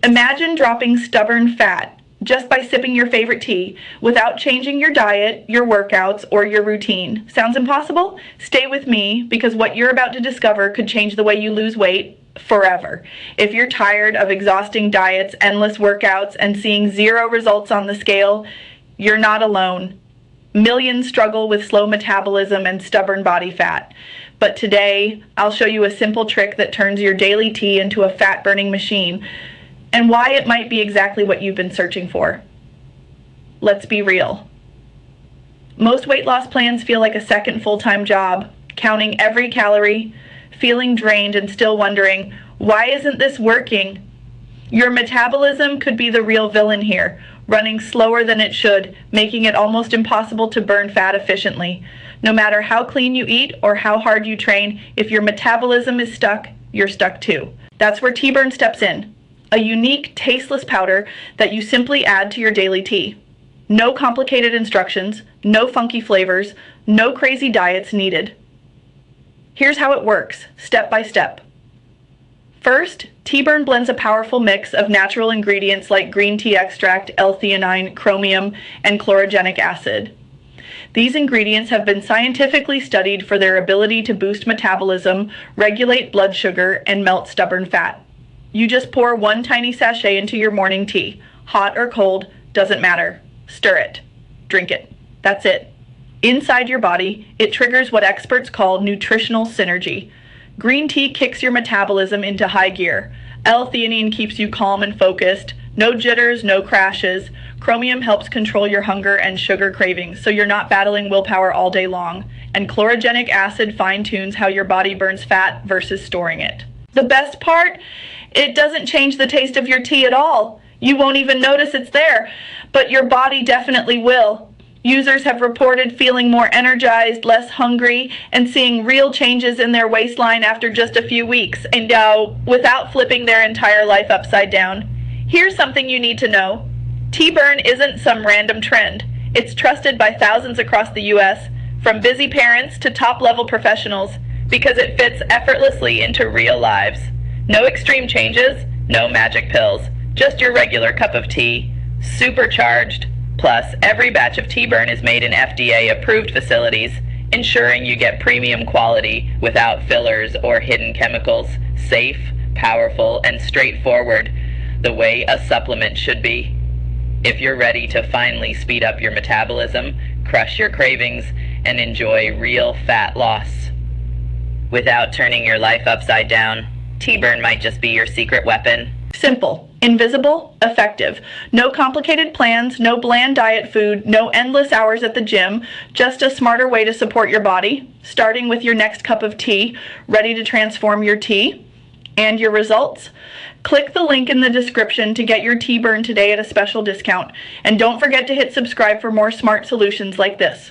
Imagine dropping stubborn fat just by sipping your favorite tea without changing your diet, your workouts, or your routine. Sounds impossible? Stay with me because what you're about to discover could change the way you lose weight forever. If you're tired of exhausting diets, endless workouts, and seeing zero results on the scale, you're not alone. Millions struggle with slow metabolism and stubborn body fat. But today, I'll show you a simple trick that turns your daily tea into a fat-burning machine, and why it might be exactly what you've been searching for. Let's be real. Most weight loss plans feel like a second full-time job, counting every calorie, feeling drained, and still wondering, why isn't this working? Your metabolism could be the real villain here, running slower than it should, making it almost impossible to burn fat efficiently. No matter how clean you eat or how hard you train, if your metabolism is stuck, you're stuck too. That's where T-Burn steps in. A unique, tasteless powder that you simply add to your daily tea. No complicated instructions, no funky flavors, no crazy diets needed. Here's how it works, step by step. First, T-Burn blends a powerful mix of natural ingredients like green tea extract, L-theanine, chromium, and chlorogenic acid. These ingredients have been scientifically studied for their ability to boost metabolism, regulate blood sugar, and melt stubborn fat. You just pour one tiny sachet into your morning tea. Hot or cold, doesn't matter. Stir it. Drink it. That's it. Inside your body, it triggers what experts call nutritional synergy. Green tea kicks your metabolism into high gear. L-theanine keeps you calm and focused. No jitters, no crashes. Chromium helps control your hunger and sugar cravings, so you're not battling willpower all day long. And chlorogenic acid fine-tunes how your body burns fat versus storing it. The best part? It doesn't change the taste of your tea at all. You won't even notice it's there, but your body definitely will. Users have reported feeling more energized, less hungry, and seeing real changes in their waistline after just a few weeks, and without flipping their entire life upside down. Here's something you need to know. T-Burn isn't some random trend. It's trusted by thousands across the U.S., from busy parents to top-level professionals, because it fits effortlessly into real lives. No extreme changes, no magic pills, just your regular cup of tea, supercharged. Plus, every batch of T-Burn is made in FDA-approved facilities, ensuring you get premium quality without fillers or hidden chemicals. Safe, powerful, and straightforward, the way a supplement should be. If you're ready to finally speed up your metabolism, crush your cravings, and enjoy real fat loss without turning your life upside down, T-Burn might just be your secret weapon. Simple, invisible, effective. No complicated plans, no bland diet food, no endless hours at the gym, just a smarter way to support your body, starting with your next cup of tea, ready to transform your tea and your results. Click the link in the description to get your T-Burn today at a special discount. And don't forget to hit subscribe for more smart solutions like this.